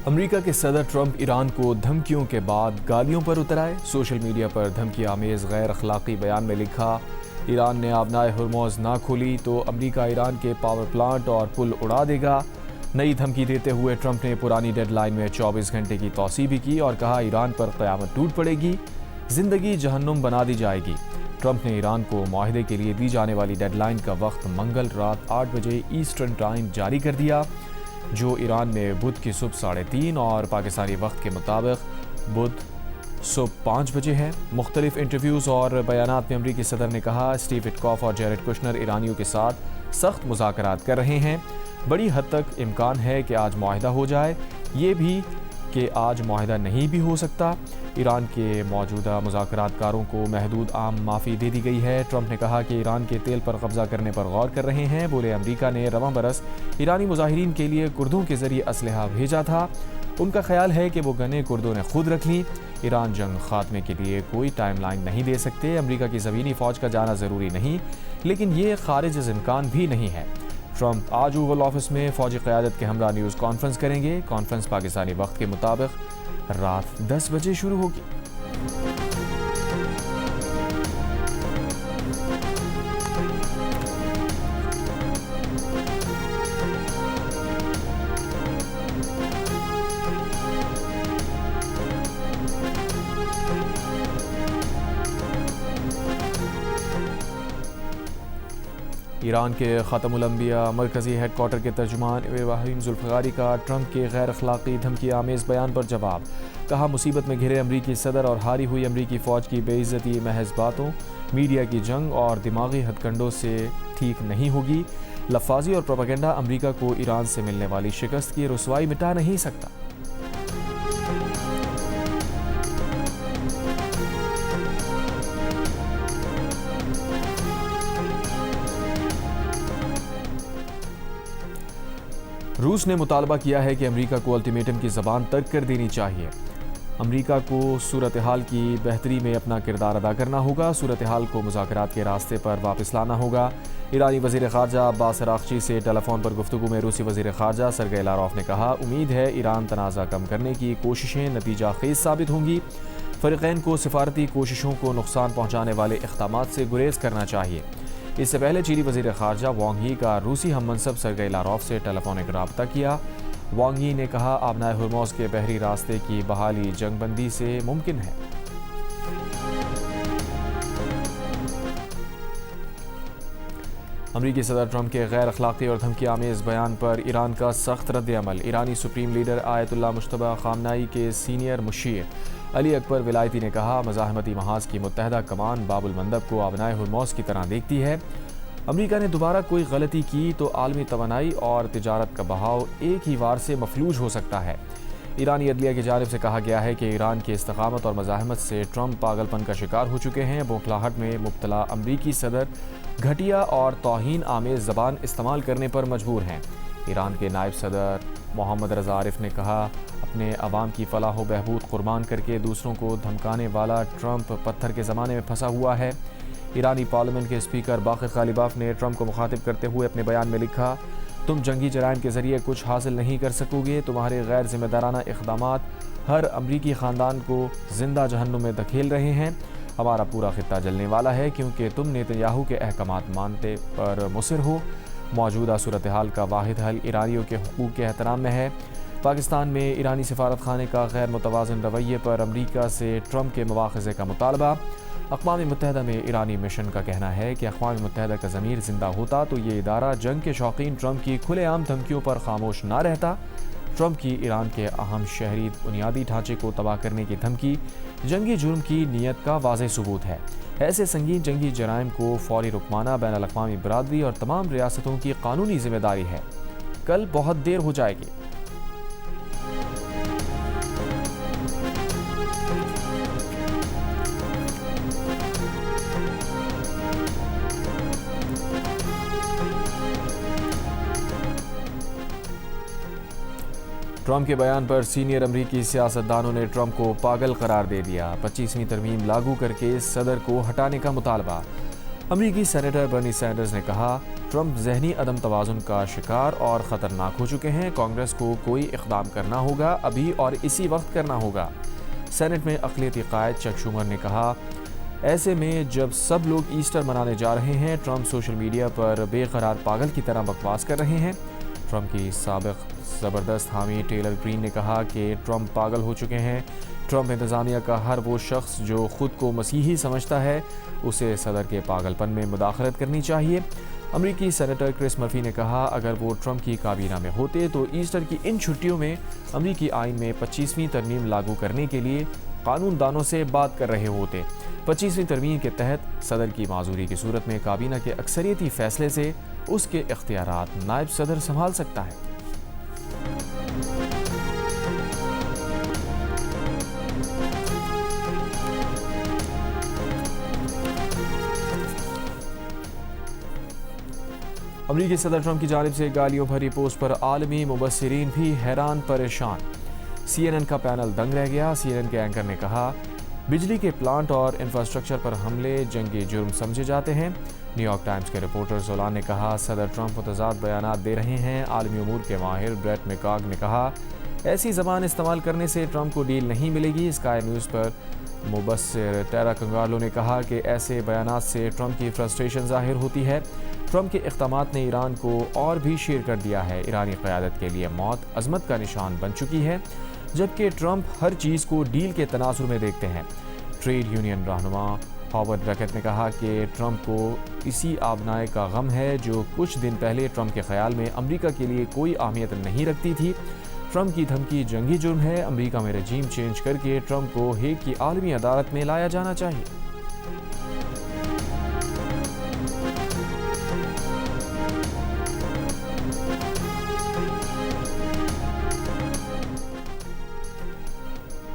امریکہ کے صدر ٹرمپ ایران کو دھمکیوں کے بعد گالیوں پر اتر آئے۔ سوشل میڈیا پر دھمکی آمیز غیر اخلاقی بیان میں لکھا، ایران نے آبنائے ہرموز نہ کھولی تو امریکہ ایران کے پاور پلانٹ اور پل اڑا دے گا۔ نئی دھمکی دیتے ہوئے ٹرمپ نے پرانی ڈیڈ لائن میں 24 گھنٹے کی توسیع بھی کی اور کہا ایران پر قیامت ٹوٹ پڑے گی، زندگی جہنم بنا دی جائے گی۔ ٹرمپ نے ایران کو معاہدے کے لیے دی جانے والی ڈیڈ لائن کا وقت منگل رات 8 بجے ایسٹرن ٹائم جاری کر دیا، جو ایران میں بدھ کی صبح 3:30 اور پاکستانی وقت کے مطابق بدھ صبح 5 بجے ہے۔ مختلف انٹرویوز اور بیانات میں امریکی صدر نے کہا اسٹیو وٹکاف اور جیرڈ کشنر ایرانیوں کے ساتھ سخت مذاکرات کر رہے ہیں، بڑی حد تک امکان ہے کہ آج معاہدہ ہو جائے، یہ بھی کہ آج معاہدہ نہیں بھی ہو سکتا۔ ایران کے موجودہ مذاکرات کاروں کو محدود عام معافی دے دی گئی ہے۔ ٹرمپ نے کہا کہ ایران کے تیل پر قبضہ کرنے پر غور کر رہے ہیں۔ بولے امریکہ نے رواں برس ایرانی مظاہرین کے لیے کردوں کے ذریعے اسلحہ بھیجا تھا، ان کا خیال ہے کہ وہ گنیں کردوں نے خود رکھ لیں۔ ایران جنگ خاتمے کے لیے کوئی ٹائم لائن نہیں دے سکتے، امریکہ کی زمینی فوج کا جانا ضروری نہیں، لیکن یہ خارج از امکان بھی نہیں ہے۔ ٹرمپ آج اوول آفس میں فوجی قیادت کے ہمراہ نیوز کانفرنس کریں گے۔ کانفرنس پاکستانی وقت کے مطابق رات 10 بجے شروع ہوگی۔ ایران کے خاتم الانبیاء مرکزی ہیڈ کوارٹر کے ترجمان ابراہیم ذوالفقاری کا ٹرمپ کے غیر اخلاقی دھمکی آمیز بیان پر جواب، کہا مصیبت میں گھرے امریکی صدر اور ہاری ہوئی امریکی فوج کی بے عزتی محض باتوں، میڈیا کی جنگ اور دماغی ہتھ کنڈوں سے ٹھیک نہیں ہوگی۔ لفاظی اور پروپیگنڈا امریکہ کو ایران سے ملنے والی شکست کی رسوائی مٹا نہیں سکتا۔ روس نے مطالبہ کیا ہے کہ امریکہ کو الٹیمیٹم کی زبان ترک کر دینی چاہیے۔ امریکہ کو صورتحال کی بہتری میں اپنا کردار ادا کرنا ہوگا، صورتحال کو مذاکرات کے راستے پر واپس لانا ہوگا۔ ایرانی وزیر خارجہ عباس اراغچی سے ٹیلی فون پر گفتگو میں روسی وزیر خارجہ سرگئی لاروف نے کہا امید ہے ایران تنازع کم کرنے کی کوششیں نتیجہ خیز ثابت ہوں گی، فریقین کو سفارتی کوششوں کو نقصان پہنچانے والے اقدامات سے گریز کرنا چاہیے۔ اس سے پہلے چینی وزیر خارجہ وانگ یی کا روسی ہم منصب سرگئی لاروف سے ٹیلی فونک رابطہ کیا۔ وانگ یی نے کہا آبنائے ہرموز کے بحری راستے کی بحالی جنگ بندی سے ممکن ہے۔ امریکی صدر ٹرمپ کے غیر اخلاقی اور دھمکی آمیز بیان پر ایران کا سخت رد عمل۔ ایرانی سپریم لیڈر آیت اللہ مجتبی خامنائی کے سینئر مشیر علی اکبر ولایتی نے کہا مزاحمتی محاذ کی متحدہ کمان باب المندب کو آبنائے ہرموز کی طرح دیکھتی ہے۔ امریکہ نے دوبارہ کوئی غلطی کی تو عالمی توانائی اور تجارت کا بہاؤ ایک ہی وار سے مفلوج ہو سکتا ہے۔ ایرانی عدلیہ کی جانب سے کہا گیا ہے کہ ایران کی استقامت اور مزاحمت سے ٹرمپ پاگل پن کا شکار ہو چکے ہیں۔ بوکھلاہٹ میں مبتلا امریکی صدر گھٹیا اور توہین آمیز زبان استعمال کرنے پر مجبور ہیں۔ ایران کے نائب صدر محمد رضا عارف نے کہا اپنے عوام کی فلاح و بہبود قربان کر کے دوسروں کو دھمکانے والا ٹرمپ پتھر کے زمانے میں پھنسا ہوا ہے۔ ایرانی پارلیمنٹ کے اسپیکر باقر غالیباف نے ٹرمپ کو مخاطب کرتے ہوئے اپنے بیان میں لکھا تم جنگی جرائم کے ذریعے کچھ حاصل نہیں کر سکو گے، تمہارے غیر ذمہ دارانہ اقدامات ہر امریکی خاندان کو زندہ جہنم میں دھکیل رہے ہیں۔ ہمارا پورا خطہ جلنے والا ہے کیونکہ تم نیتن کے احکامات مانتے پر مصر ہو۔ موجودہ صورتحال کا واحد حل ایرانیوں کے حقوق کے احترام میں ہے۔ پاکستان میں ایرانی سفارت خانے کا غیر متوازن رویے پر امریکہ سے ٹرمپ کے مواخذے کا مطالبہ۔ اقوام متحدہ میں ایرانی مشن کا کہنا ہے کہ اقوام متحدہ کا ضمیر زندہ ہوتا تو یہ ادارہ جنگ کے شوقین ٹرمپ کی کھلے عام دھمکیوں پر خاموش نہ رہتا۔ ٹرمپ کی ایران کے اہم شہری بنیادی ڈھانچے کو تباہ کرنے کی دھمکی جنگی جرم کی نیت کا واضح ثبوت ہے۔ ایسے سنگین جنگی جرائم کو فوری رکمانا بین الاقوامی برادری اور تمام ریاستوں کی قانونی ذمہ داری ہے۔ کل بہت دیر ہو جائے گی۔ ٹرمپ کے بیان پر سینئر امریکی سیاستدانوں نے ٹرمپ کو پاگل قرار دے دیا۔ 25ویں ترمیم لاگو کر کے صدر کو ہٹانے کا مطالبہ۔ امریکی سینیٹر برنی سینڈرز نے کہا ٹرمپ ذہنی عدم توازن کا شکار اور خطرناک ہو چکے ہیں، کانگریس کو کوئی اقدام کرنا ہوگا، ابھی اور اسی وقت کرنا ہوگا۔ سینٹ میں اقلیتی قائد چک شومر نے کہا ایسے میں جب سب لوگ ایسٹر منانے جا رہے ہیں، ٹرمپ سوشل میڈیا پر بے قرار پاگل کی طرح بکواس کر رہے ہیں۔ ٹرمپ کی سابق زبردست حامی ٹیلر گرین نے کہا کہ ٹرمپ پاگل ہو چکے ہیں۔ ٹرمپ انتظامیہ کا ہر وہ شخص جو خود کو مسیحی سمجھتا ہے اسے صدر کے پاگل پن میں مداخلت کرنی چاہیے۔ امریکی سینیٹر کرس مرفی نے کہا اگر وہ ٹرمپ کی کابینہ میں ہوتے تو ایسٹر کی ان چھٹیوں میں امریکی آئین میں 25ویں ترمیم لاگو کرنے کے لیے قانون دانوں سے بات کر رہے ہوتے۔ 25ویں ترمیم کے تحت صدر کی معذوری کی صورت میں کابینہ کے اکثریتی فیصلے سے اس کے اختیارات نائب صدر سنبھال سکتا ہے۔ امریکی صدر ٹرمپ کی جانب سے گالیوں بھری پوسٹ پر عالمی مبصرین بھی حیران پریشان۔ سی این این کا پینل دنگ رہ گیا۔ سی این این کے اینکر نے کہا بجلی کے پلانٹ اور انفراسٹرکچر پر حملے جنگی جرم سمجھے جاتے ہیں۔ نیو یارک ٹائمز کے رپورٹر زولان نے کہا صدر ٹرمپ متضاد بیانات دے رہے ہیں۔ عالمی امور کے ماہر بریٹ میکاگ نے کہا ایسی زبان استعمال کرنے سے ٹرمپ کو ڈیل نہیں ملے گی۔ اسکائی نیوز پر مبصر ٹیرا کنگارلو نے کہا کہ ایسے بیانات سے ٹرمپ کی فرسٹریشن ظاہر ہوتی ہے۔ ٹرمپ کے اقدامات نے ایران کو اور بھی شیر کر دیا ہے۔ ایرانی قیادت کے لیے موت عظمت کا نشان بن چکی ہے، جبکہ ٹرمپ ہر چیز کو ڈیل کے تناظر میں دیکھتے ہیں۔ ٹریڈ یونین رہنما ہاورڈ بیکٹ نے کہا کہ ٹرمپ کو اسی آبنائے کا غم ہے جو کچھ دن پہلے ٹرمپ کے خیال میں امریکہ کے لیے کوئی اہمیت نہیں رکھتی تھی۔ ٹرمپ کی دھمکی جنگی جرم ہے۔ امریکہ میں رجیم چینج کر کے ٹرمپ کو ہیگ کی عالمی عدالت میں لایا جانا چاہیے۔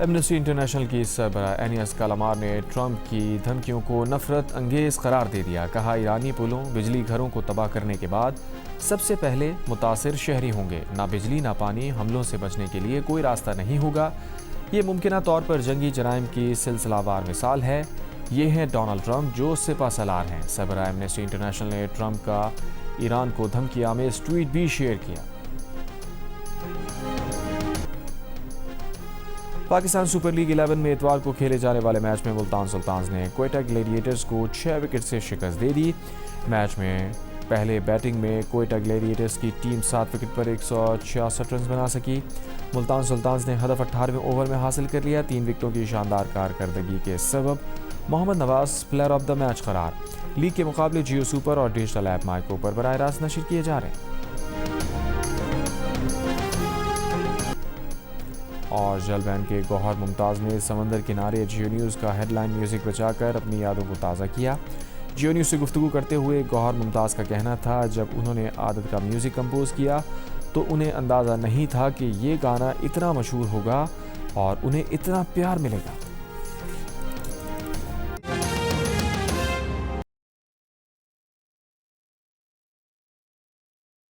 ایمنسٹی انٹرنیشنل کی سربراہ اینیس کالامار نے ٹرمپ کی دھمکیوں کو نفرت انگیز قرار دے دیا۔ کہا ایرانی پلوں بجلی گھروں کو تباہ کرنے کے بعد سب سے پہلے متاثر شہری ہوں گے۔ نہ بجلی نہ پانی، حملوں سے بچنے کے لیے کوئی راستہ نہیں ہوگا۔ یہ ممکنہ طور پر جنگی جرائم کی سلسلہ وار مثال ہے۔ یہ ہیں ڈونلڈ ٹرمپ جو سپہ سالار ہیں۔ سربراہ ایمنسٹی انٹرنیشنل نے ٹرمپ کا ایران کو دھمکی آمیز ٹویٹ بھی شیئر کیا۔ پاکستان سپر لیگ 11 میں اتوار کو کھیلے جانے والے میچ میں ملتان سلطانز نے کوئٹہ گلیڈیٹرز کو 6 وکٹ سے شکست دے دی۔ میچ میں پہلے بیٹنگ میں کوئٹہ گلیڈیٹرز کی ٹیم 7 وکٹ پر 166 رنز بنا سکی۔ ملتان سلطانز نے ہدف 18ویں اوور میں حاصل کر لیا۔ 3 وکٹوں کی شاندار کارکردگی کے سبب محمد نواز پلیئر آف دا میچ قرار۔ لیگ کے مقابلے جیو سپر اور ڈیجیٹل ایپ مائکو پر براہ راست نشر کیے جا رہے ہیں۔ اور جل بینڈ کے گوہر ممتاز نے سمندر کنارے جیو نیوز کا ہیڈ لائن میوزک بچا کر اپنی یادوں کو تازہ کیا۔ جیو نیوز سے گفتگو کرتے ہوئے گوہر ممتاز کا کہنا تھا جب انہوں نے عادت کا میوزک کمپوز کیا تو انہیں اندازہ نہیں تھا کہ یہ گانا اتنا مشہور ہوگا اور انہیں اتنا پیار ملے گا۔